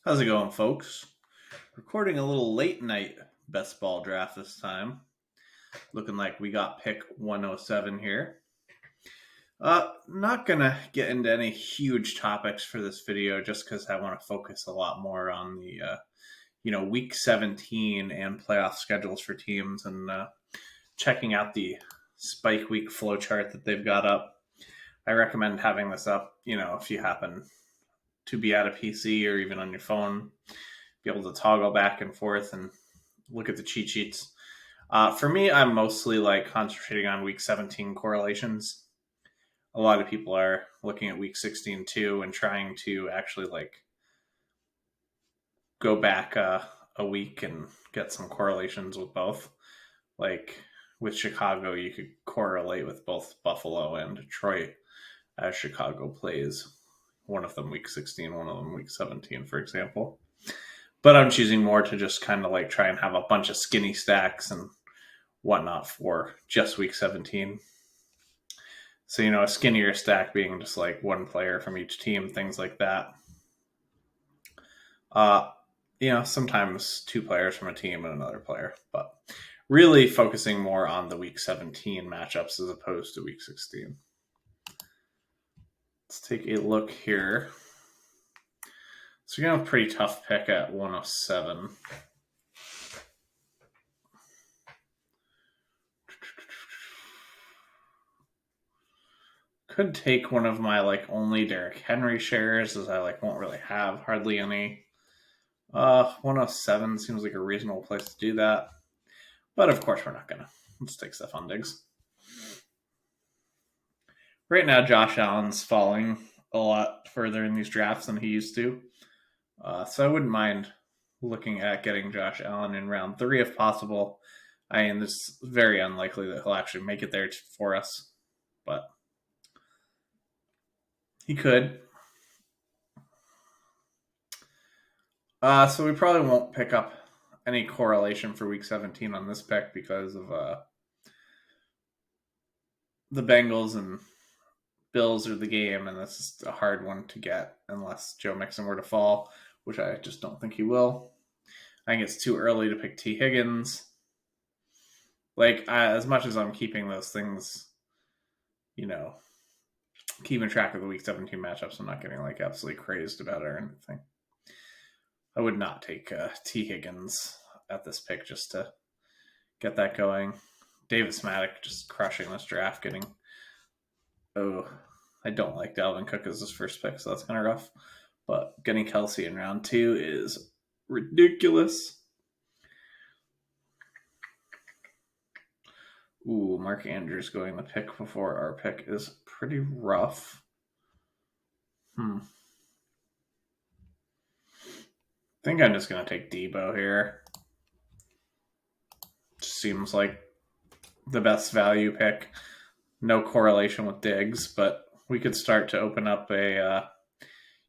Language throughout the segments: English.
How's it going, folks? Recording a little late night best ball draft this time. Looking like we got pick 107 here. Not gonna get into any huge topics for this video just because I want to focus a lot more on the week 17 and playoff schedules for teams and checking out the spike week flowchart that they've got up. I recommend having this up, if you happen to be at a PC or even on your phone, be able to toggle back and forth and look at the cheat sheets. For me, I'm mostly like concentrating on week 17 correlations. A lot of people are looking at week 16 too and trying to actually like go back a week and get some correlations with both. Like with Chicago, you could correlate with both Buffalo and Detroit as Chicago plays. One of them week 16, one of them week 17, for example. But I'm choosing more to just kind of like try and have a bunch of skinny stacks and whatnot for just week 17. So, a skinnier stack being just like one player from each team, things like that. Sometimes two players from a team and another player, but really focusing more on the week 17 matchups as opposed to week 16. Let's take a look here. So we have a pretty tough pick at 107. Could take one of my only Derrick Henry shares, as I won't really have hardly any. 107 seems like a reasonable place to do that, but of course we're not gonna. Let's take Stephon Diggs. Right now, Josh Allen's falling a lot further in these drafts than he used to, so I wouldn't mind looking at getting Josh Allen in round 3 if possible. It's very unlikely that he'll actually make it there for us, but he could. So we probably won't pick up any correlation for week 17 on this pick because of the Bengals and Bills are the game, and this is a hard one to get unless Joe Mixon were to fall, which I just don't think he will. I think it's too early to pick T. Higgins. As much as I'm keeping those things, keeping track of the week 17 matchups, I'm not getting absolutely crazed about it or anything. I would not take T. Higgins at this pick just to get that going. Davis Maddock just crushing this draft, I don't like Dalvin Cook as his first pick, so that's kind of rough. But getting Kelsey in round 2 is ridiculous. Ooh, Mark Andrews going the pick before our pick is pretty rough. I think I'm just going to take Debo here. Just seems like the best value pick. No correlation with Diggs, but we could start to open up a,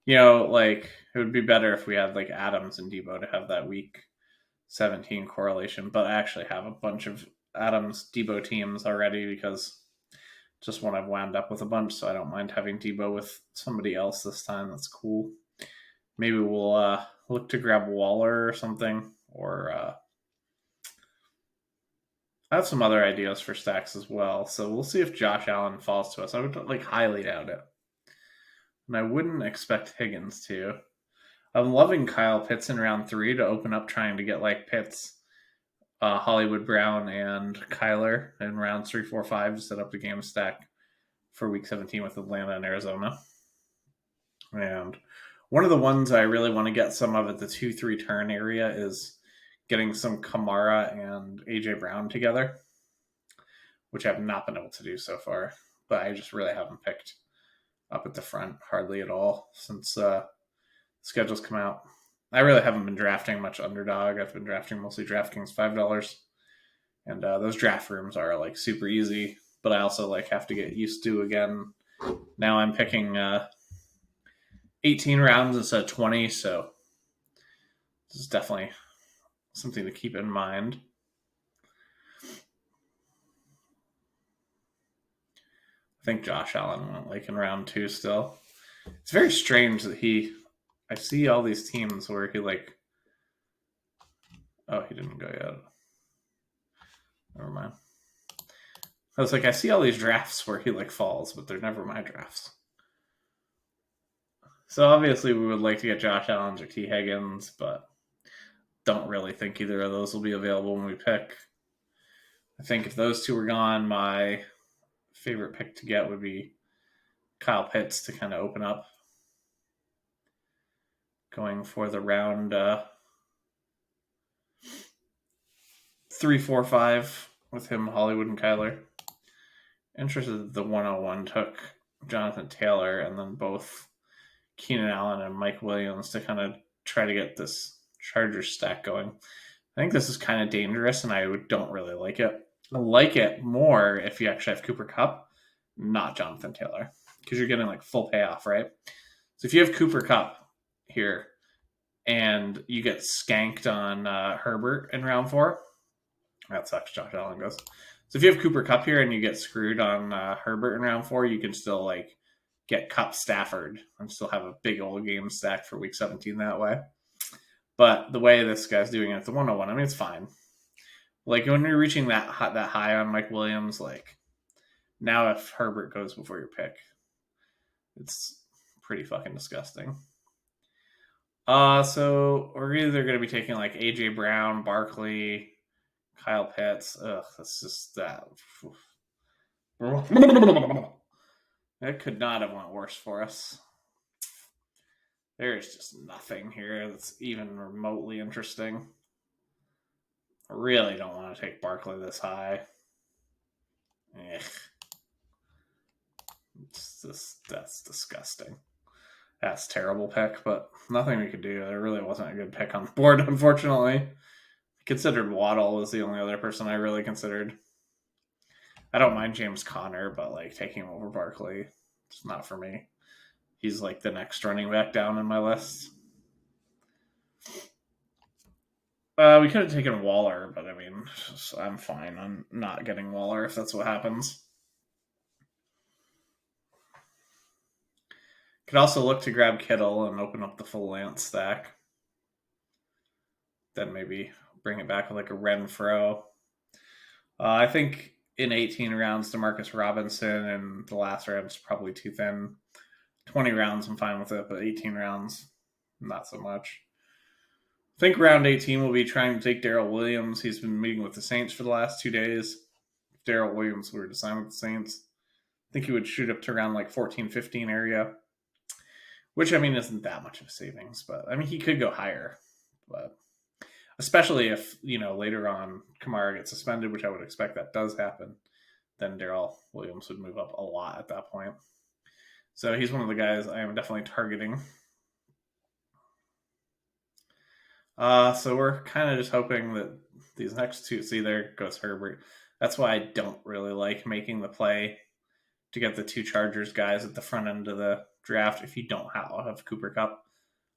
it would be better if we had Adams and Debo to have that week 17 correlation, but I actually have a bunch of Adams Debo teams already because just when I've wound up with a bunch, so I don't mind having Debo with somebody else this time. That's cool. Maybe we'll look to grab Waller or something, or I have some other ideas for stacks as well. So we'll see if Josh Allen falls to us. I would highly doubt it, and I wouldn't expect Higgins to. I'm loving Kyle Pitts in round 3 to open up trying to get Pitts, Hollywood Brown, and Kyler in rounds 3, 4, 5 to set up the game stack for week 17 with Atlanta and Arizona. And one of the ones I really want to get some of at the 2-3 turn area is getting some Kamara and AJ Brown together, which I've not been able to do so far, but I just really haven't picked up at the front hardly at all since schedules come out. I really haven't been drafting much underdog. I've been drafting mostly DraftKings $5, and those draft rooms are super easy. But I also have to get used to again. Now I'm picking 18 rounds instead of 20, so this is definitely something to keep in mind. I think Josh Allen went in round 2 still. It's very strange that he I see all these teams where he like. Oh, he didn't go yet. Never mind. I was like, I see all these drafts where he like falls, but they're never my drafts. So obviously we would like to get Josh Allen or T. Higgins, but don't really think either of those will be available when we pick. I think if those two were gone, my favorite pick to get would be Kyle Pitts to kind of open up, going for the round 3, 4, 5 with him, Hollywood, and Kyler. Interested that the 101 took Jonathan Taylor and then both Keenan Allen and Mike Williams to kind of try to get this Chargers stack going. I think this is kind of dangerous, and I don't really like it. I like it more if you actually have Cooper Kupp, not Jonathan Taylor, because you're getting like full payoff, right? So if you have Cooper Kupp here and you get skanked on Herbert in round 4, that sucks. Josh Allen goes. So if you have Cooper Kupp here and you get screwed on Herbert in round 4, you can still like get Kupp Stafford and still have a big old game stack for week 17 that way. But the way this guy's doing it at the 101, I mean, it's fine. Like when you're reaching that high on Mike Williams, like now if Herbert goes before your pick, it's pretty fucking disgusting. So we're either going to be taking like AJ Brown, Barkley, Kyle Pitts. Ugh, that's just that. It could not have went worse for us. There's just nothing here that's even remotely interesting. I really don't want to take Barkley this high. That's disgusting. That's a terrible pick, but nothing we could do. There really wasn't a good pick on the board, unfortunately. I considered Waddle was the only other person I really considered. I don't mind James Conner, but like taking him over Barkley, it's not for me. He's like the next running back down in my list. We could have taken Waller, but I mean, I'm fine. I'm not getting Waller if that's what happens. Could also look to grab Kittle and open up the full Lance stack. Then maybe bring it back with like a Renfro. I think in 18 rounds, DeMarcus Robinson, and the last round is probably too thin. 20 rounds, I'm fine with it, but 18 rounds, not so much. I think round 18 will be trying to take Darrell Williams. He's been meeting with the Saints for the last 2 days. If Darrell Williams were to sign with the Saints, I think he would shoot up to around like 14, 15 area, which I mean isn't that much of a savings, but I mean he could go higher, but especially if later on Kamara gets suspended, which I would expect that does happen, then Darrell Williams would move up a lot at that point. So he's one of the guys I am definitely targeting. So we're kind of just hoping that these next two, see there goes Herbert. That's why I don't really like making the play to get the 2 Chargers guys at the front end of the draft if you don't have Cooper Kupp.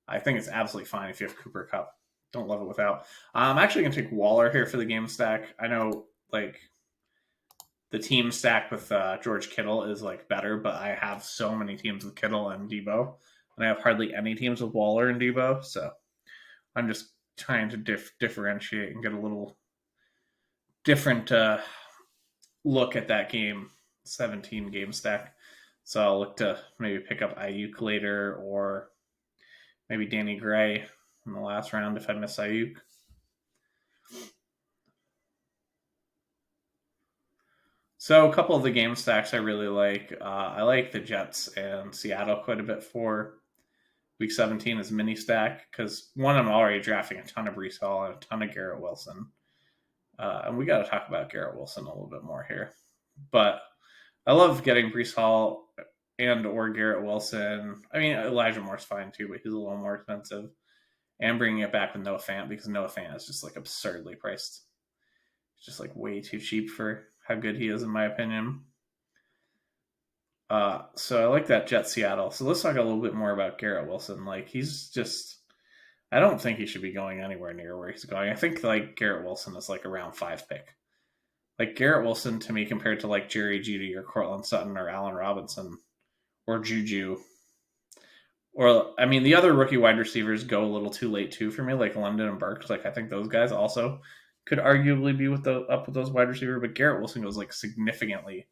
I think it's absolutely fine if you have Cooper Kupp. Don't love it without. I'm actually going to take Waller here for the game stack. I know like the team stack with George Kittle is like better, but I have so many teams with Kittle and Debo, and I have hardly any teams with Waller and Debo. So I'm just trying to differentiate and get a little different look at that game 17 game stack. So I'll look to maybe pick up Ayuk later, or maybe Danny Gray in the last round if I miss Ayuk. So a couple of the game stacks I really like. I like the Jets and Seattle quite a bit for week 17 as mini stack, because one, I'm already drafting a ton of Breece Hall and a ton of Garrett Wilson. And we got to talk about Garrett Wilson a little bit more here. But I love getting Breece Hall and or Garrett Wilson. I mean, Elijah Moore's fine too, but he's a little more expensive. And bringing it back with Noah Fant, because Noah Fant is just like absurdly priced. It's just like way too cheap for how good he is, in my opinion. So I like that Jet Seattle. So let's talk a little bit more about Garrett Wilson. Like he's just, I don't think he should be going anywhere near where he's going. I think like Garrett Wilson is like a round 5 pick. Like Garrett Wilson to me compared to like Jerry Jeudy or Cortland Sutton or Allen Robinson or Juju Or I mean, the other rookie wide receivers go a little too late too for me, like London and Burks. Like I think those guys also could arguably be up with those wide receivers, but Garrett Wilson goes like significantly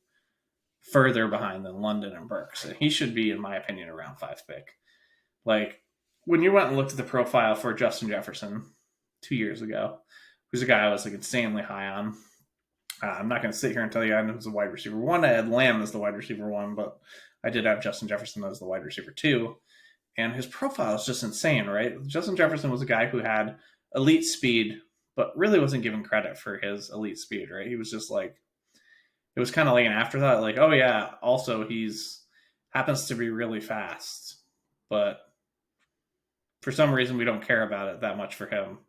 further behind than London and Burks. And he should be, in my opinion, a round 5 pick. Like when you went and looked at the profile for Justin Jefferson 2 years ago, who's a guy I was like insanely high on. I'm not going to sit here and tell you I know who's the wide receiver one. I had Lamb as the wide receiver one, but I did have Justin Jefferson as the wide receiver two. And his profile is just insane, right? Justin Jefferson was a guy who had elite speed, but really wasn't given credit for his elite speed, right? He was just like, it was kind of like an afterthought, like, oh yeah, also he's happens to be really fast, but for some reason we don't care about it that much for him.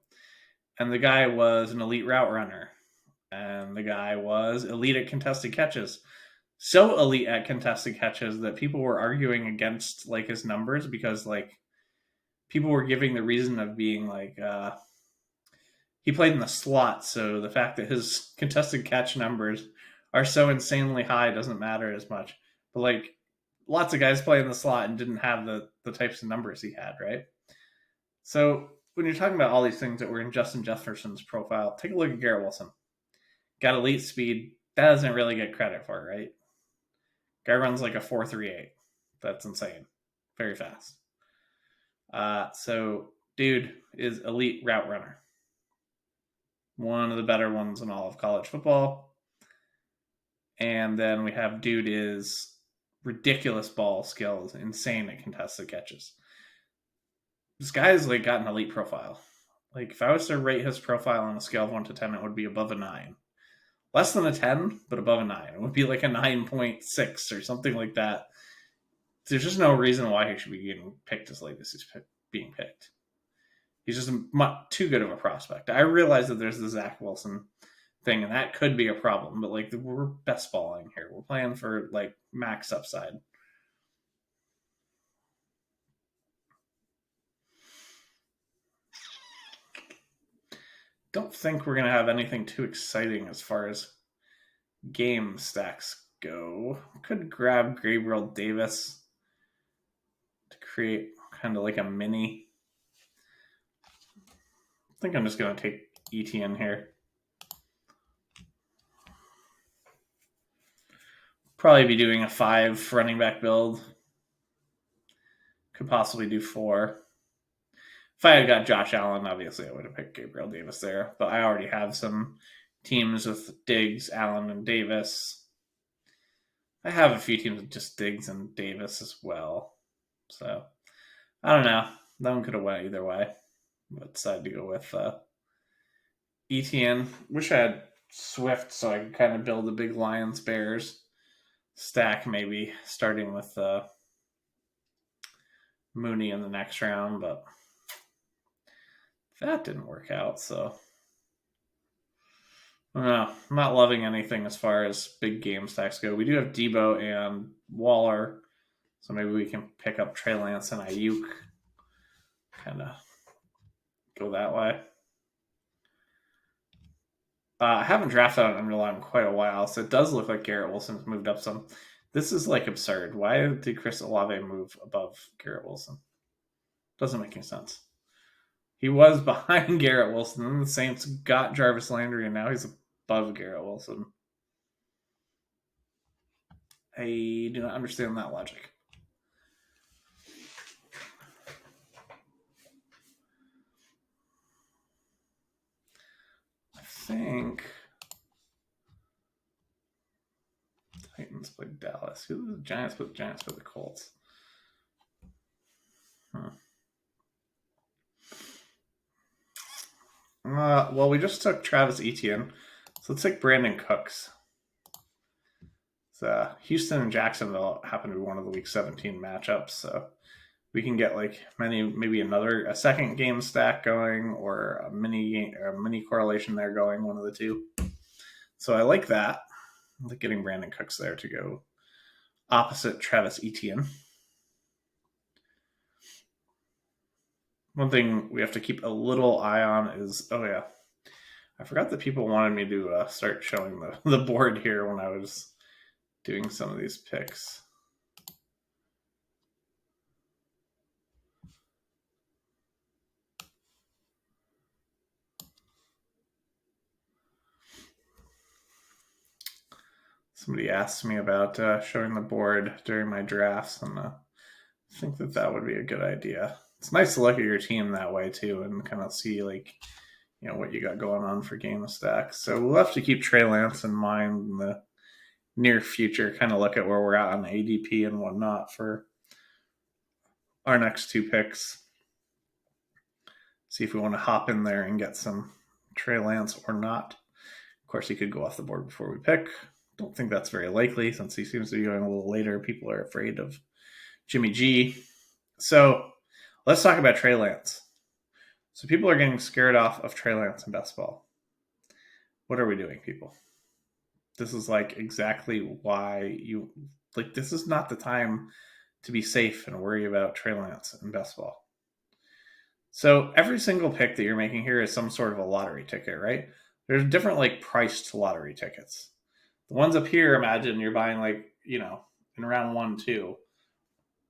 And the guy was an elite route runner, and the guy was elite at contested catches. So elite at contested catches that people were arguing against like his numbers because like people were giving the reason of being like he played in the slot, so the fact that his contested catch numbers are so insanely high doesn't matter as much. But like lots of guys play in the slot and didn't have the types of numbers he had, right? So when you're talking about all these things that were in Justin Jefferson's profile, take a look at Garrett Wilson. Got elite speed. That doesn't really get credit for it, right? Guy runs like a 4.38. That's insane. Very fast. So dude is elite route runner. One of the better ones in all of college football. And then we have dude is ridiculous ball skills, insane at contested catches. This guy's like got an elite profile. Like if I was to rate his profile on a scale of 1 to 10, it would be above a 9. Less than a 10, but above a 9. It would be like a 9.6 or something like that. There's just no reason why he should be getting picked as late as he's being picked. He's just too good of a prospect. I realize that there's the Zach Wilson thing, and that could be a problem, but like we're best balling here. We're playing for like max upside. Don't think we're gonna have anything too exciting as far as game stacks go. Could grab Gabriel Davis to create kind of like a mini. I think I'm just gonna take ETN here. Probably be doing a 5 running back build. Could possibly do 4. If I had got Josh Allen, obviously I would have picked Gabriel Davis there. But I already have some teams with Diggs, Allen, and Davis. I have a few teams with just Diggs and Davis as well. So I don't know. That one could have went either way. But decided to go with ETN. Wish I had Swift so I could kind of build a big Lions Bears stack, maybe starting with Mooney in the next round, but that didn't work out. So I don't know. I'm not loving anything as far as big game stacks go. We do have Debo and Waller, so maybe we can pick up Trey Lance and Ayuk. Kind of go that way. I haven't drafted on Underline in quite a while, so it does look like Garrett Wilson's moved up some. This is like absurd. Why did Chris Olave move above Garrett Wilson? Doesn't make any sense. He was behind Garrett Wilson, and the Saints got Jarvis Landry, and now he's above Garrett Wilson. I do not understand that logic. I think Titans played Dallas. Who did the Giants put? Giants put the Colts. Well, we just took Travis Etienne, so let's take Brandon Cooks. So Houston and Jacksonville happen to be one of the Week 17 matchups, so we can get like maybe a second game stack going, or a mini correlation there going, one of the two. So I like that. I like getting Brandon Cooks there to go opposite Travis Etienne. One thing we have to keep a little eye on is, I forgot that people wanted me to start showing the board here when I was doing some of these picks. Somebody asked me about showing the board during my drafts, and I think that would be a good idea. It's nice to look at your team that way too, and kind of see like what you got going on for game of stacks. So we'll have to keep Trey Lance in mind in the near future. Kind of look at where we're at on ADP and whatnot for our next two picks. See if we want to hop in there and get some Trey Lance or not. Of course, he could go off the board before we pick. Don't think that's very likely since he seems to be going a little later. People are afraid of Jimmy G. So let's talk about Trey Lance. So people are getting scared off of Trey Lance in best ball. What are we doing, people? This is like exactly why you like. This is not the time to be safe and worry about Trey Lance in best ball. So every single pick that you're making here is some sort of a lottery ticket, right? There's different like priced lottery tickets. The ones up here, imagine you're buying like, in round 1, 2.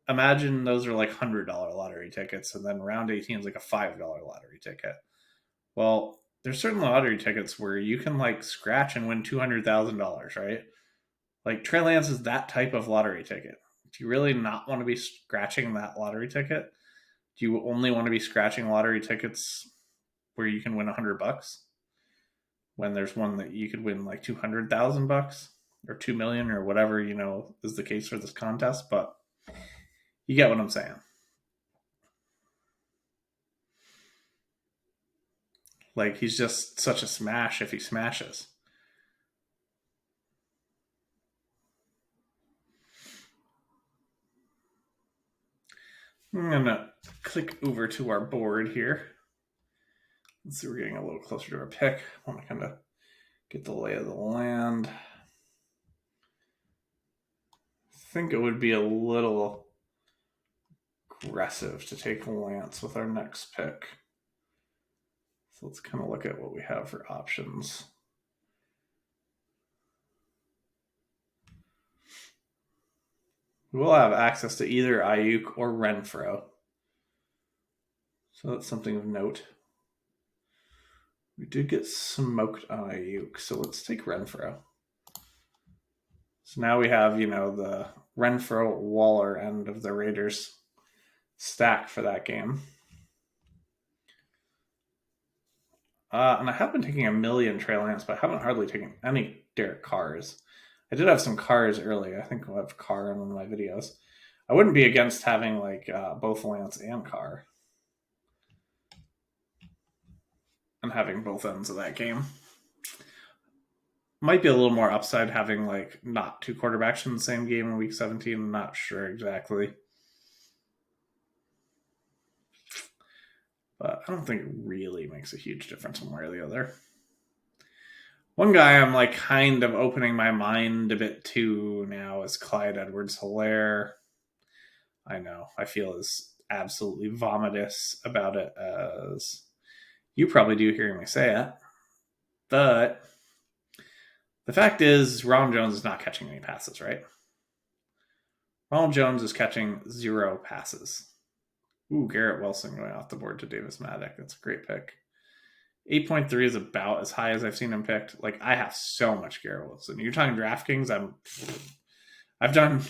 Imagine those are like $100 lottery tickets, and then round 18 is like a $5 lottery ticket. Well, there's certain lottery tickets where you can like scratch and win $200,000, right? Like Trey Lance is that type of lottery ticket. Do you really not want to be scratching that lottery ticket? Do you only want to be scratching lottery tickets where you can win $100 when there's one that you could win like $200,000 or 2 million or whatever, is the case for this contest? But you get what I'm saying. Like he's just such a smash if he smashes. I'm gonna click over to our board here. Let's see, we're getting a little closer to our pick. I want to kind of get the lay of the land. I think it would be a little aggressive to take Lance with our next pick. So let's kind of look at what we have for options. We will have access to either Ayuk or Renfro. So that's something of note. We did get smoked on Ayuk, so let's take Renfro. So now we have, the Renfro Waller end of the Raiders stack for that game. And I have been taking a million Trey Lance, but I haven't hardly taken any Derek Carrs. I did have some Carrs early. I think I'll have Carr in one of my videos. I wouldn't be against having like both Lance and Carr and having both ends of that game. Might be a little more upside having like not two quarterbacks in the same game in week 17. I'm not sure exactly. But I don't think it really makes a huge difference one way or the other. One guy I'm like kind of opening my mind a bit to now is Clyde Edwards-Helaire. I know, I feel as absolutely vomitous about it as you probably do hearing me say it. But the fact is, Ronald Jones is not catching any passes, right? Ronald Jones is catching 0 passes. Ooh, Garrett Wilson going off the board to Davis Maddock. That's a great pick. 8.3 is about as high as I've seen him picked. Like, I have so much Garrett Wilson. You're talking DraftKings, I've done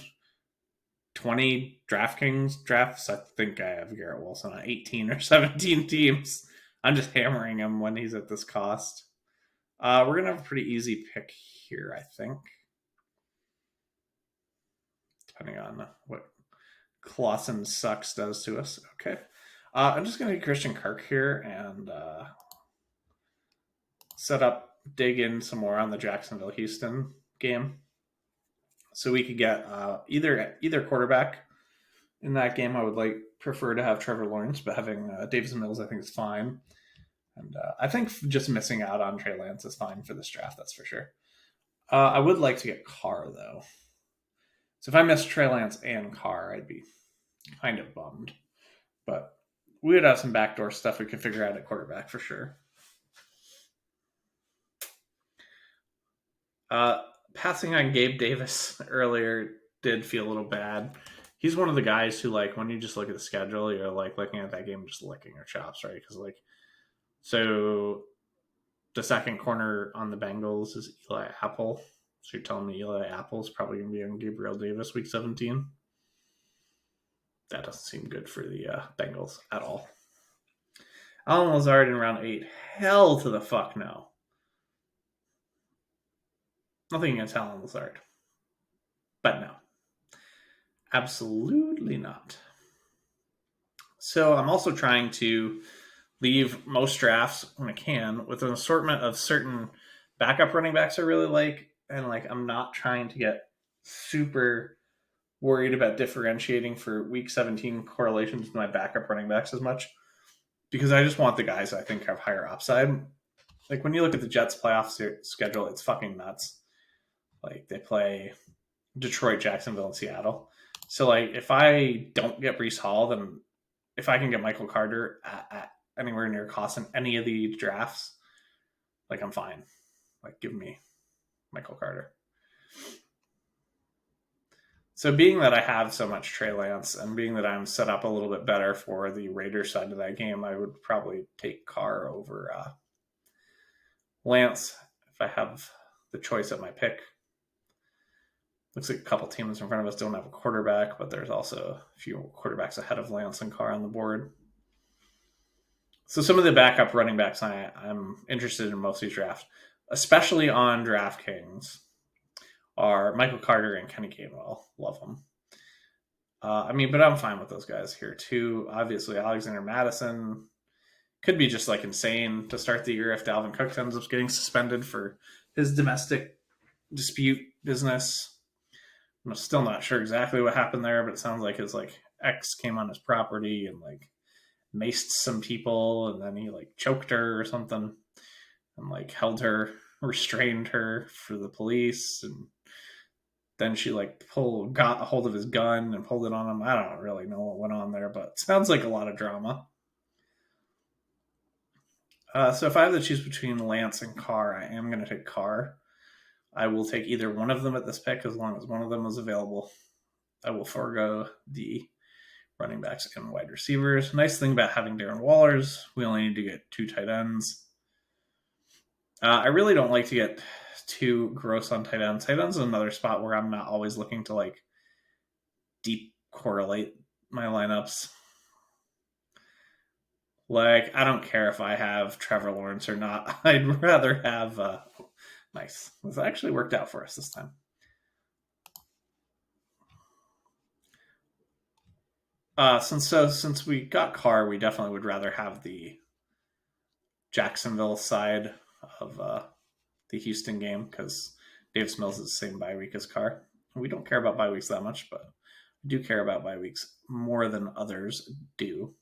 20 DraftKings drafts. I think I have Garrett Wilson on 18 or 17 teams. I'm just hammering him when he's at this cost. We're going to have a pretty easy pick here, I think. Depending on what Clausen sucks does to us. Okay. I'm just going to get Christian Kirk here and set up, dig in some more on the Jacksonville-Houston game. So we could get either quarterback in that game. I would prefer to have Trevor Lawrence, but having Davis Mills I think is fine. And I think just missing out on Trey Lance is fine for this draft, that's for sure. I would like to get Carr, though. So if I miss Trey Lance and Carr, I'd be kind of bummed. But we would have some backdoor stuff we could figure out at quarterback for sure. Passing on Gabe Davis earlier did feel a little bad. He's one of the guys who, when you just look at the schedule, you're looking at that game just licking your chops, right? Because so the second corner on the Bengals is Eli Apple. So you're telling me Eli Apple's probably going to be on Gabriel Davis week 17? That doesn't seem good for the Bengals at all. Allen Lazard in round 8. Hell to the fuck no. Nothing against Allen Lazard. But no. Absolutely not. So I'm also trying to leave most drafts when I can with an assortment of certain backup running backs I really like. And like I'm not trying to get super worried about differentiating for week 17 correlations with my backup running backs as much because I just want the guys I think have higher upside. Like when you look at the Jets playoff schedule, it's fucking nuts. Like they play Detroit, Jacksonville, and Seattle. So like if I don't get Breece Hall, then if I can get Michael Carter at anywhere near cost in any of the drafts, like I'm fine. Like give me Michael Carter. So being that I have so much Trey Lance and being that I'm set up a little bit better for the Raiders side of that game, I would probably take Carr over Lance if I have the choice at my pick. Looks like a couple teams in front of us don't have a quarterback, but there's also a few quarterbacks ahead of Lance and Carr on the board. So some of the backup running backs I'm interested in most of these drafts, especially on DraftKings, are Michael Carter and Kenny Gainwell. Love them. But I'm fine with those guys here too. Obviously, Alexander Madison could be just like insane to start the year if Dalvin Cook ends up getting suspended for his domestic dispute business. I'm still not sure exactly what happened there, but it sounds like his like ex came on his property and like maced some people, and then he like choked her or something, and like held her, restrained her for the police, and then she like got a hold of his gun and pulled it on him. I don't really know what went on there, but it sounds like a lot of drama. So if I have to choose between Lance and Carr, I am going to take Carr. I will take either one of them at this pick as long as one of them is available. I will forego the running backs and wide receivers. Nice thing about having Darren Wallers, we only need to get 2 tight ends. I really don't like to get too gross on tight ends. Tight ends is another spot where I'm not always looking to like deep correlate my lineups. Like, I don't care if I have Trevor Lawrence or not. I'd rather have nice. This actually worked out for us this time. Since we got Carr, we definitely would rather have the Jacksonville side of the Houston game because Davis Mills is the same bye week as Carr. We don't care about bye weeks that much, but we do care about bye weeks more than others do.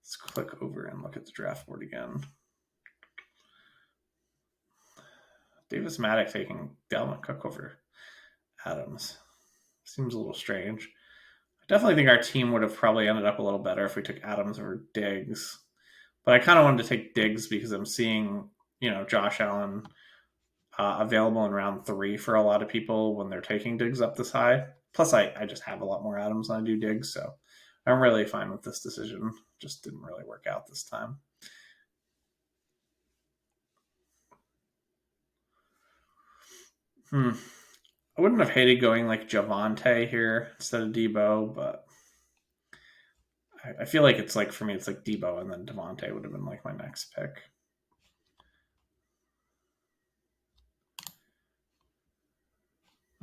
Let's click over and look at the draft board again. Davis Maddox taking Dalvin Cook over Adams seems a little strange. I definitely think our team would have probably ended up a little better if we took Adams over Diggs. But I kind of wanted to take Diggs because I'm seeing, Josh Allen available in round 3 for a lot of people when they're taking Diggs up this high. Plus, I just have a lot more Adams than I do Diggs, so I'm really fine with this decision. Just didn't really work out this time. I wouldn't have hated going like Javonte here instead of Debo, but I feel like it's like for me, it's like Debo and then Devontae would have been like my next pick.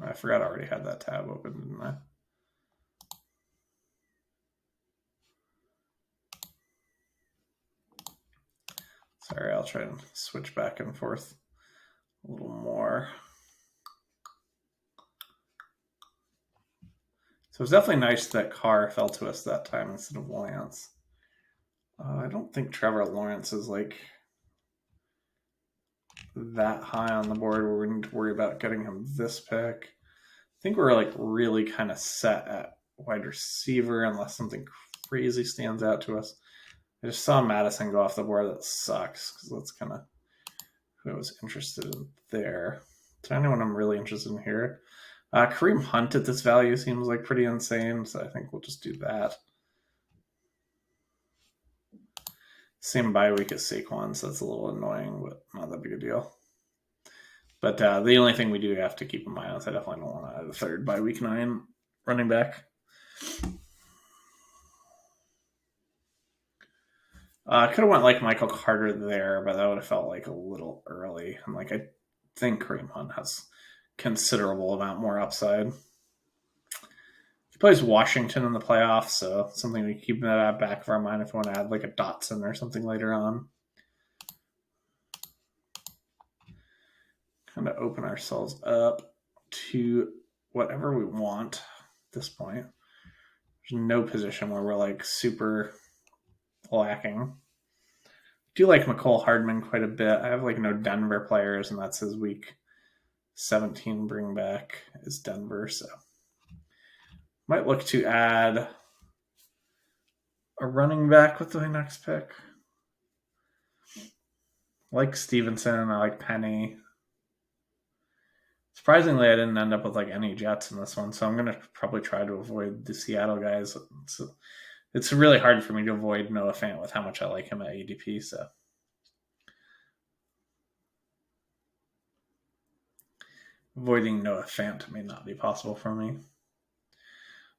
I forgot I already had that tab open, didn't I? Sorry, I'll try and switch back and forth a little more. So it's definitely nice that Carr fell to us that time instead of Lance. I don't think Trevor Lawrence is like that high on the board where we need to worry about getting him this pick. I think we're like really kind of set at wide receiver unless something crazy stands out to us. I just saw Madison go off the board. That sucks because that's kind of who I was interested in there. Is there anyone I'm really interested in here? Kareem Hunt at this value seems like pretty insane, so I think we'll just do that. Same bye week as Saquon, so that's a little annoying, but not that big a deal. But the only thing we do have to keep in mind is I definitely don't want to add a third by week 9 running back. I could have went like Michael Carter there, but that would have felt like a little early. And like I think Kareem Hunt has considerable amount more upside. He plays Washington in the playoffs, so something we keep in that back of our mind if we want to add like a Dotson or something later on. Kind of open ourselves up to whatever we want at this point. There's no position where we're like super lacking. I do like McCole Hardman quite a bit. I have like no Denver players, and that's his week 17 bring back is Denver, so might look to add a running back with the next pick. I like Stevenson, I like Penny. Surprisingly, I didn't end up with like any Jets in this one, so I'm going to probably try to avoid the Seattle guys. It's really hard for me to avoid Noah Fant with how much I like him at ADP, so avoiding Noah Fant may not be possible for me.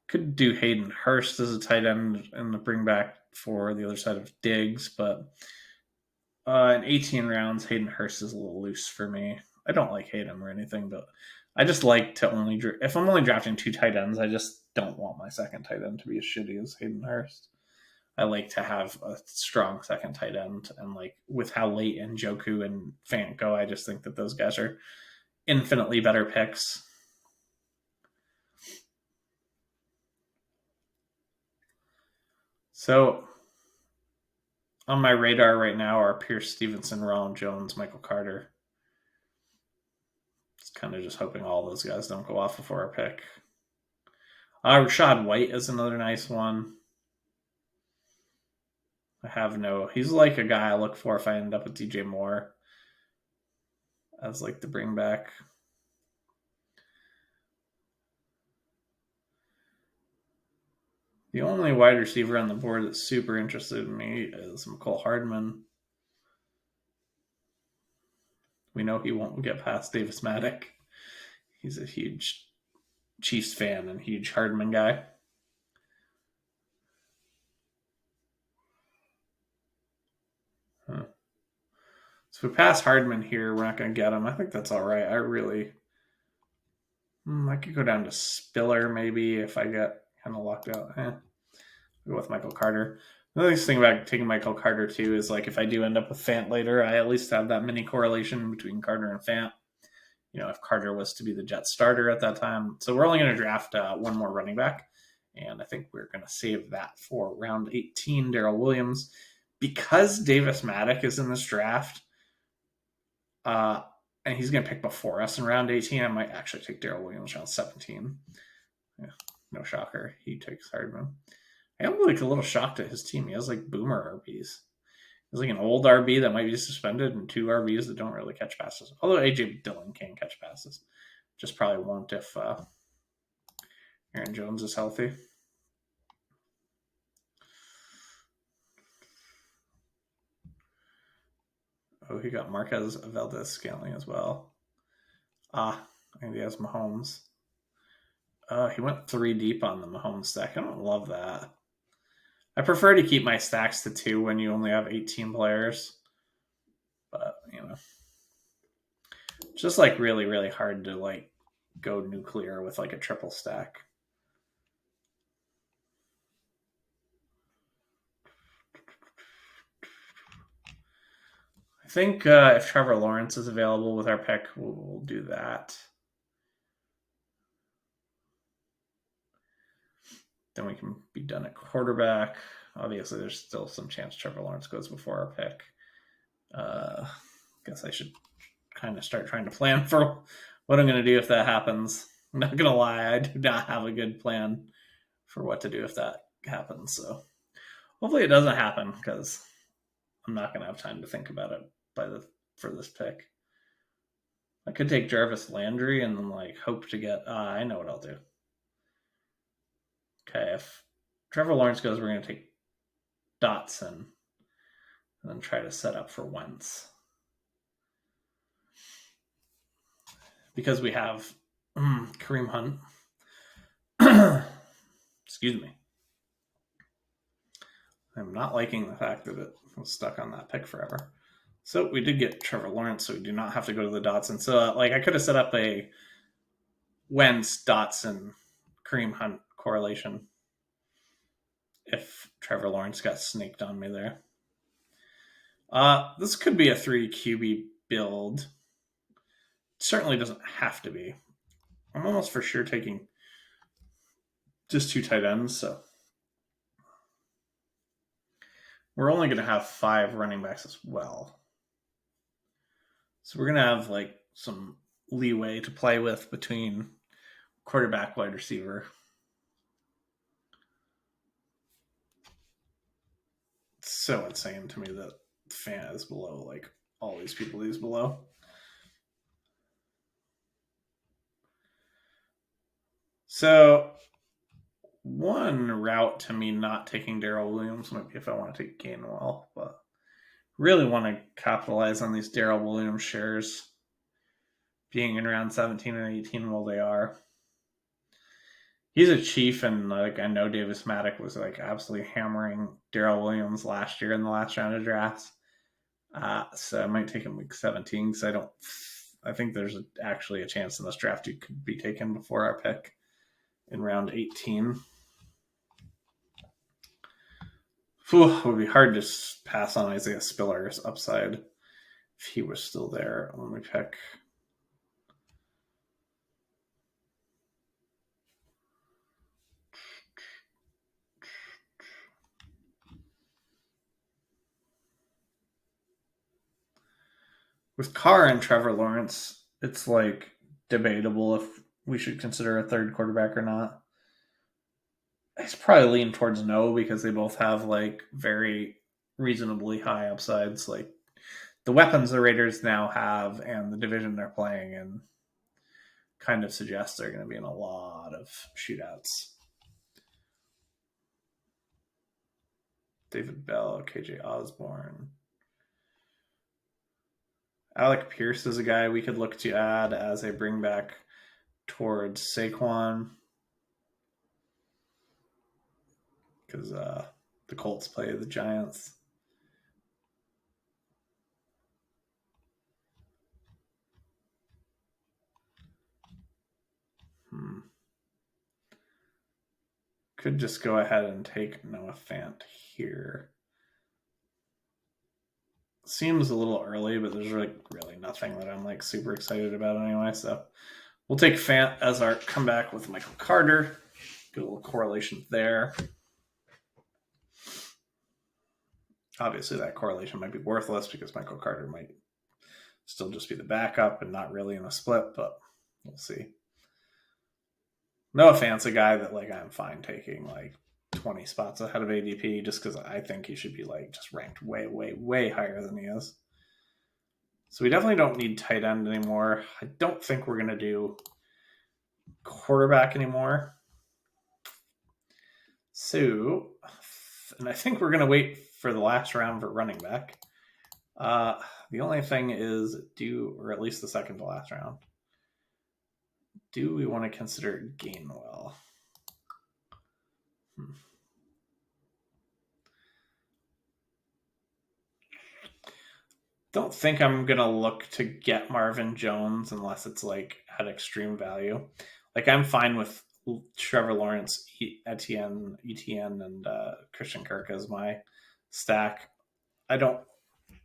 Could do Hayden Hurst as a tight end and the bring back for the other side of Diggs, but in 18 rounds, Hayden Hurst is a little loose for me. I don't like Hayden or anything, but I just like to only if I'm only drafting 2 tight ends, I just don't want my second tight end to be as shitty as Hayden Hurst. I like to have a strong second tight end, and like with how late Njoku and Fant go, I just think that those guys are infinitely better picks. So on my radar right now are Pierce Stevenson, Ronald Jones, Michael Carter. Just kind of just hoping all those guys don't go off before our pick. Rashad White is another nice one. He's like a guy I look for if I end up with DJ Moore as like the bring back. The only wide receiver on the board that's super interested in me is McCole Hardman. We know he won't get past Davis Maddock. He's a huge Chiefs fan and huge Hardman guy. So if we pass Hardman here, we're not going to get him. I think that's all right. I could go down to Spiller maybe if I get kind of locked out. I'll go with Michael Carter. The nice thing about taking Michael Carter too is like if I do end up with Fant later, I at least have that mini correlation between Carter and Fant. If Carter was to be the Jets starter at that time. So we're only going to draft one more running back. And I think we're going to save that for round 18, Darrell Williams. Because Davis Maddock is in this draft, and he's going to pick before us in round 18, I might actually take Darrell Williams round 17. Yeah, no shocker. He takes Hardman. I am like a little shocked at his team. He has like boomer RBs. He's like an old RB that might be suspended and 2 RBs that don't really catch passes. Although AJ Dillon can catch passes. Just probably won't if Aaron Jones is healthy. Oh, he got Marquez Valdez Scantling as well. And he has Mahomes. He went 3 deep on the Mahomes stack. I don't love that. I prefer to keep my stacks to 2 when you only have 18 players. But, it's just like really, really hard to like go nuclear with like a triple stack. I think if Trevor Lawrence is available with our pick, we'll do that. Then we can be done at quarterback. Obviously, there's still some chance Trevor Lawrence goes before our pick. Guess I should kind of start trying to plan for what I'm going to do if that happens. I'm not going to lie, I do not have a good plan for what to do if that happens. So hopefully it doesn't happen because I'm not going to have time to think about it for this pick. I could take Jarvis Landry and then like hope to get. I know what I'll do. Okay, if Trevor Lawrence goes, we're going to take Dotson and then try to set up for Wentz. because we have Kareem Hunt. Excuse me. I'm not liking the fact that it was stuck on that pick forever. So we did get Trevor Lawrence, so we do not have to go to the Dotson. So I could have set up a Wentz, Dotson, Kareem Hunt correlation if Trevor Lawrence got snaked on me there. This could be a 3 QB build. It certainly doesn't have to be. I'm almost for sure taking just 2 tight ends, so we're only going to have 5 running backs as well. So we're going to have like some leeway to play with between quarterback, wide receiver. It's so insane to me that Fant is below like all these people he's below. So one route to me not taking Darrell Williams might be if I want to take Gainwell, but really want to capitalize on these Darrell Williams shares being in round 17 and 18 while they are. He's a Chief, and like I know Davis Maddock was like absolutely hammering Darrell Williams last year in the last round of drafts. So I might take him week 17 because I think there's actually a chance in this draft he could be taken before our pick in round 18. It would be hard to pass on Isaiah Spiller's upside if he was still there when we pick. With Carr and Trevor Lawrence, it's like debatable if we should consider a third quarterback or not. It's probably lean towards no because they both have like very reasonably high upsides. Like the weapons the Raiders now have and the division they're playing in kind of suggests they're going to be in a lot of shootouts. David Bell, KJ Osborne. Alec Pierce is a guy we could look to add as a bring back towards Saquon. Because the Colts play the Giants. Could just go ahead and take Noah Fant here. Seems a little early, but there's like really nothing that I'm like super excited about anyway. So we'll take Fant as our comeback with Michael Carter. Get a little correlation there. Obviously, that correlation might be worthless because Michael Carter might still just be the backup and not really in a split, but we'll see. Noah Fant's a guy that like I'm fine taking like 20 spots ahead of ADP just because I think he should be like just ranked way, way, way higher than he is. So we definitely don't need tight end anymore. I don't think we're going to do quarterback anymore. So, and I think we're going to wait for the last round for running back. The only thing is or at least the second to last round, do we want to consider Gainwell? Don't think I'm going to look to get Marvin Jones unless it's like at extreme value. Like I'm fine with Trevor Lawrence, Etienne, and Christian Kirk as my stack. I don't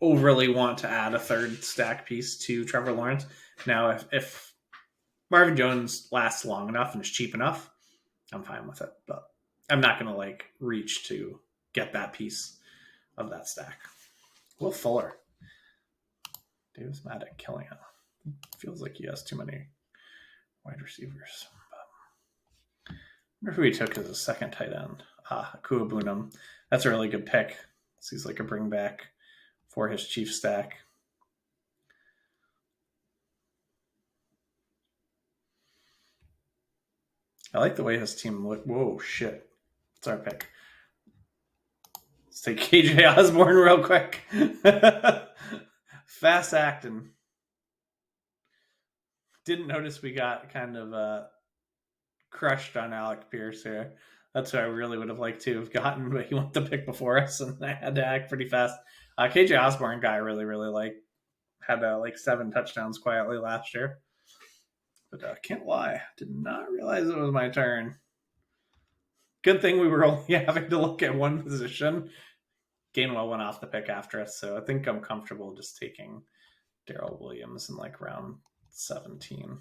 overly want to add a third stack piece to Trevor Lawrence. Now, if Marvin Jones lasts long enough and is cheap enough, I'm fine with it. But I'm not going to like reach to get that piece of that stack. Will Fuller. Davis Maddock killing it. Feels like he has too many wide receivers. I wonder who he took as a second tight end. Akua Bunam. That's a really good pick. Seems like a bring back for his chief stack. I like the way his team look. Whoa, shit. It's our pick. Let's take KJ Osborne real quick. Fast acting. Didn't notice we got kind of crushed on Alec Pierce here. That's who I really would have liked to have gotten, but he went the pick before us, and I had to act pretty fast. KJ Osborne guy I really, really like. Had like 7 touchdowns quietly last year. But can't lie, did not realize it was my turn. Good thing we were only having to look at one position. Gainwell went off the pick after us, so I think I'm comfortable just taking Darrell Williams in like round 17.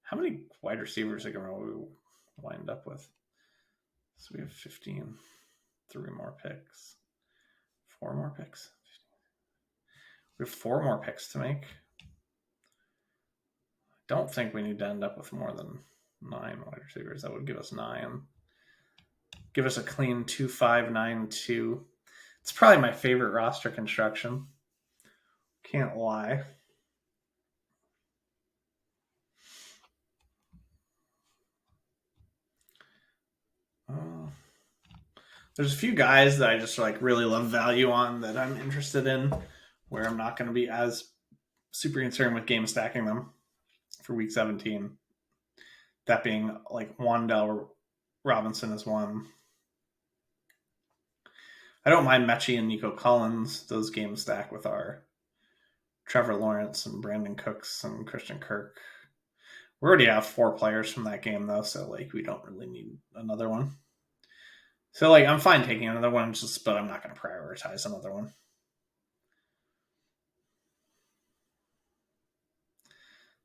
How many wide receivers are going to wind up with? So we have 15. 3 more picks. 4 more picks. We have 4 more picks to make. Don't think we need to end up with more than 9 wide receivers. That would give us 9. Give us a clean 2-5-9-2. It's probably my favorite roster construction. Can't lie. There's a few guys that I just like really love value on that I'm interested in, where I'm not going to be as super concerned with game stacking them for week 17. That being like Wan'Dale Robinson is one. I don't mind Mechie and Nico Collins. Those game stack with our Trevor Lawrence and Brandon Cooks and Christian Kirk. We already have 4 players from that game though, so like we don't really need another one. So like I'm fine taking another one, just but I'm not going to prioritize another one.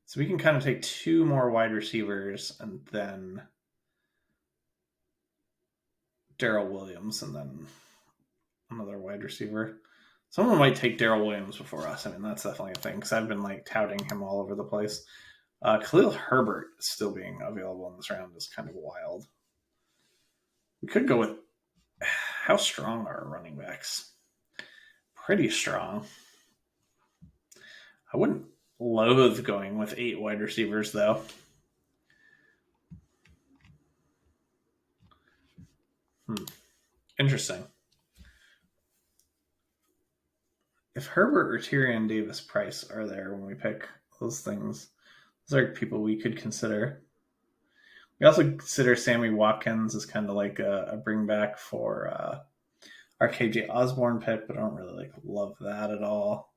So we can kind of take 2 more wide receivers and then Darrell Williams and then another wide receiver. Someone might take Darrell Williams before us. I mean, that's definitely a thing because I've been like touting him all over the place. Khalil Herbert still being available in this round is kind of wild. We could go with how strong are our running backs? Pretty strong. I wouldn't loathe going with 8 wide receivers though. Interesting. If Herbert or Tyrion Davis Price are there when we pick those things, those are people we could consider. We also consider Sammy Watkins as kind of like a bring back for our KJ Osborne pick, but I don't really like love that at all.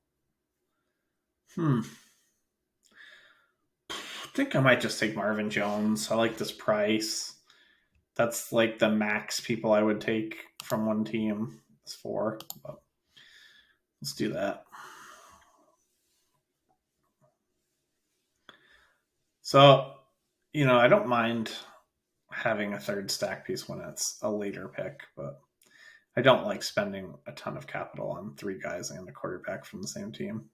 I think I might just take Marvin Jones. I like this price. That's like the max people I would take from one team. It's 4, but let's do that. So, I don't mind having a 3rd stack piece when it's a later pick, but I don't like spending a ton of capital on 3 guys and a quarterback from the same team.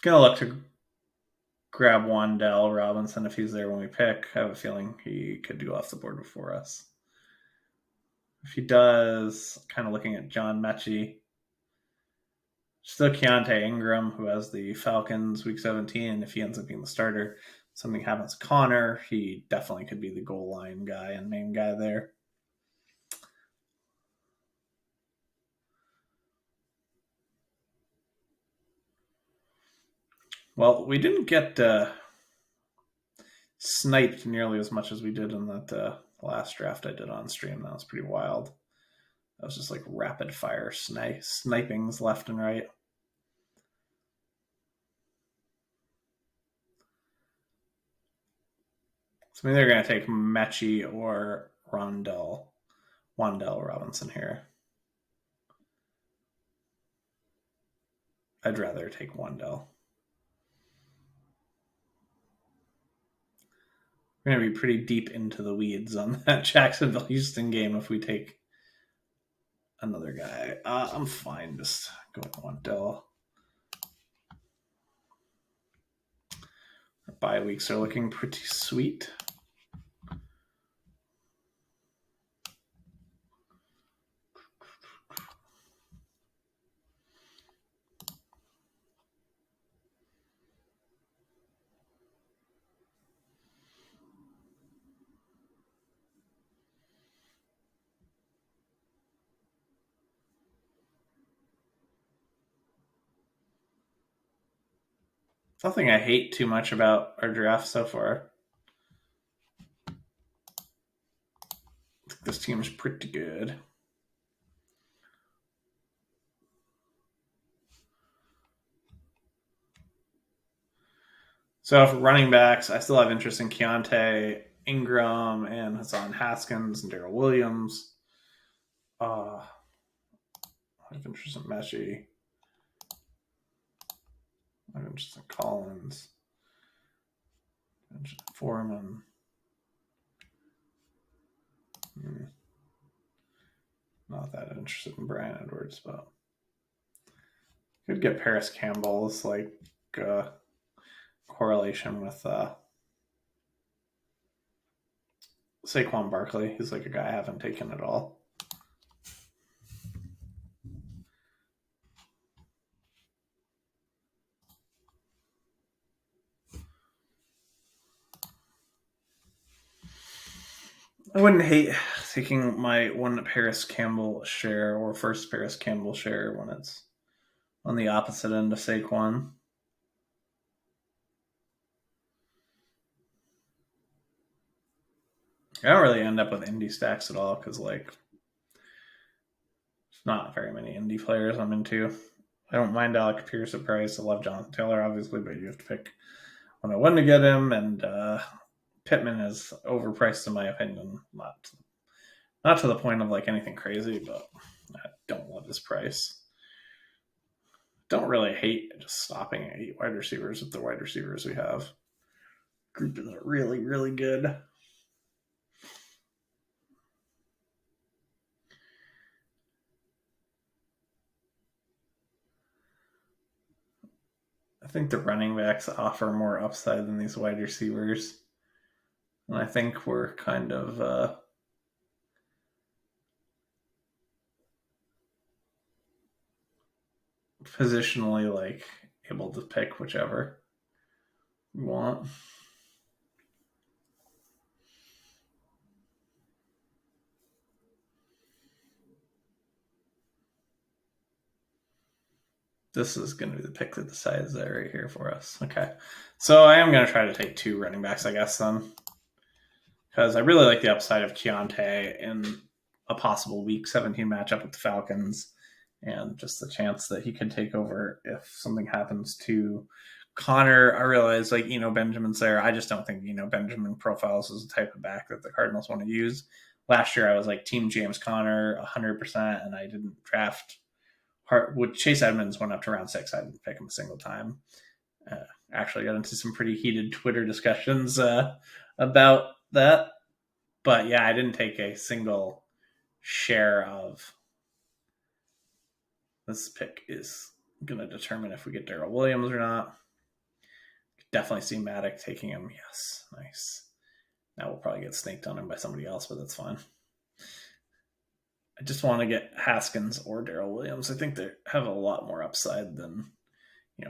Gonna look to grab Wan'Dale Robinson if he's there when we pick. I have a feeling he could go off the board before us. If he does, kind of looking at John Mechie. Still Keontae Ingram, who has the Falcons week 17. If he ends up being the starter, something happens to Connor, he definitely could be the goal line guy and main guy there. Well, we didn't get sniped nearly as much as we did in that last draft I did on stream. That was pretty wild. That was just like rapid fire snipings left and right. So maybe they're going to take Mechie or Wan'Dale Robinson here. I'd rather take Wan'Dale. We're going to be pretty deep into the weeds on that Jacksonville-Houston game if we take another guy. I'm fine just going Wan'Dale. Our bye weeks are looking pretty sweet. nothing I hate too much about our draft so far. I think this team's pretty good. So for running backs, I still have interest in Keontae Ingram and Hassan Haskins and Daryl Williams. I have interest in Mechie. I have interest in Collins. Interest in Foreman. Not that interested in Brian Edwards, but could get Paris Campbell's like correlation with Saquon Barkley. He's like a guy I haven't taken at all. I wouldn't hate taking my one Paris Campbell share or first Paris Campbell share when it's on the opposite end of Saquon. I don't really end up with indie stacks at all because like there's not very many indie players I'm into. I don't mind Alec Pierce at price. I love Jonathan Taylor, obviously, but you have to pick when I want to get him, and Pittman is overpriced in my opinion. Not to the point of like anything crazy, but I don't love his price. Don't really hate just stopping at 8 wide receivers with the wide receivers we have. Group is really, really good. I think the running backs offer more upside than these wide receivers. And I think we're kind of positionally like able to pick whichever we want. This is going to be the pick that decides that right here for us. Okay. So I am going to try to take 2 running backs, I guess, then. Because I really like the upside of Keontae in a possible Week 17 matchup with the Falcons, and just the chance that he could take over if something happens to Connor. I realize like Benjamin's there. I just don't think Benjamin profiles as the type of back that the Cardinals want to use. Last year I was like Team James Conner 100%, and I didn't draft. With Chase Edmonds went up to round 6, I didn't pick him a single time. Actually got into some pretty heated Twitter discussions about that. But yeah, I didn't take a single share of this pick is going to determine if we get Daryl Williams or not. Definitely see Maddox taking him. Yes, nice. Now we'll probably get snaked on him by somebody else, but that's fine. I just want to get Haskins or Daryl Williams. I think they have a lot more upside than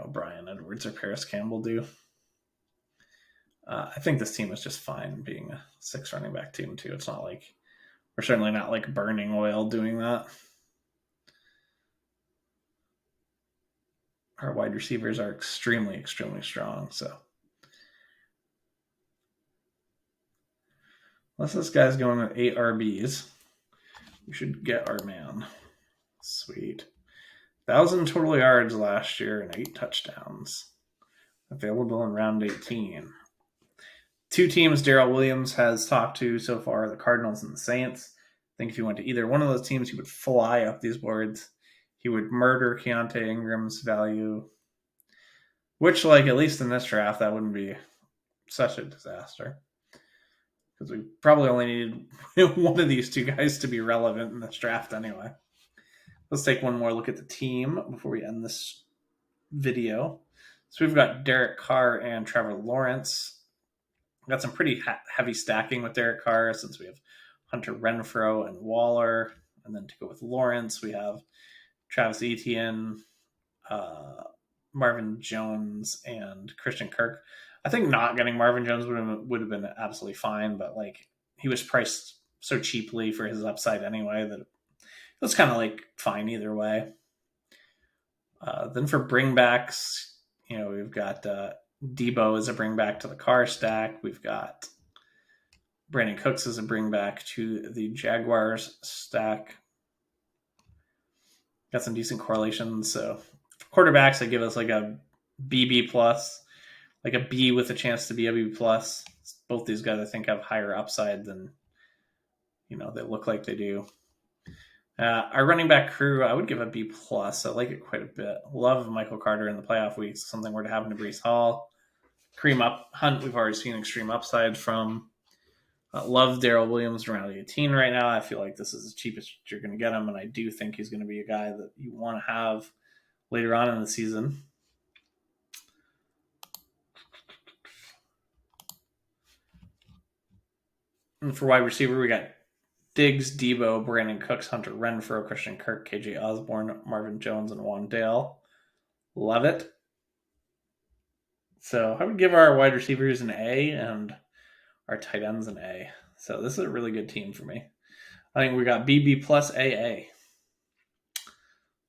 Brian Edwards or Paris Campbell do. I think this team is just fine being a 6 running back team too. It's not like we're certainly not like burning oil doing that. Our wide receivers are extremely, extremely strong. So unless this guy's going with 8 RBs, we should get our man. Sweet. 1,000 total yards last year and 8 touchdowns. Available in round 18. 2 teams Daryl Williams has talked to so far, the Cardinals and the Saints. I think if you went to either one of those teams, he would fly up these boards. He would murder Keontae Ingram's value, which, like, at least in this draft, that wouldn't be such a disaster. Because we probably only needed one of these 2 guys to be relevant in this draft anyway. Let's take one more look at the team before we end this video. So we've got Derek Carr and Trevor Lawrence. We've got some pretty heavy stacking with Derek Carr since we have Hunter Renfrow and Waller. And then to go with Lawrence, we have Travis Etienne, Marvin Jones, and Christian Kirk. I think not getting Marvin Jones would have been absolutely fine, but like he was priced so cheaply for his upside anyway that it was kind of like fine either way. Then for bringbacks, we've got Debo as a bring back to the Carr stack. We've got Brandon Cooks as a bring back to the Jaguars stack. Got some decent correlations. So quarterbacks, I give us like a BB plus, like a B with a chance to be a B plus. Both these guys, I think, have higher upside than they look like they do. Our running back crew, I would give a B plus. I like it quite a bit. Love Michael Carter in the playoff weeks. If something were to happen to Breece Hall. Cream up Hunt, we've already seen extreme upside from. Love Darrell Williams around 18 right now. I feel like this is as cheap as you're going to get him, and I do think he's going to be a guy that you want to have later on in the season. And for wide receiver, we got Diggs, Debo, Brandon Cooks, Hunter Renfrow, Christian Kirk, KJ Osborne, Marvin Jones, and Wandale. Love it. So I would give our wide receivers an A and our tight ends an A. So this is a really good team for me. I think we got BB plus AA.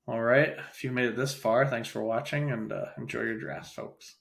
All right. If you made it this far, thanks for watching and enjoy your drafts, folks.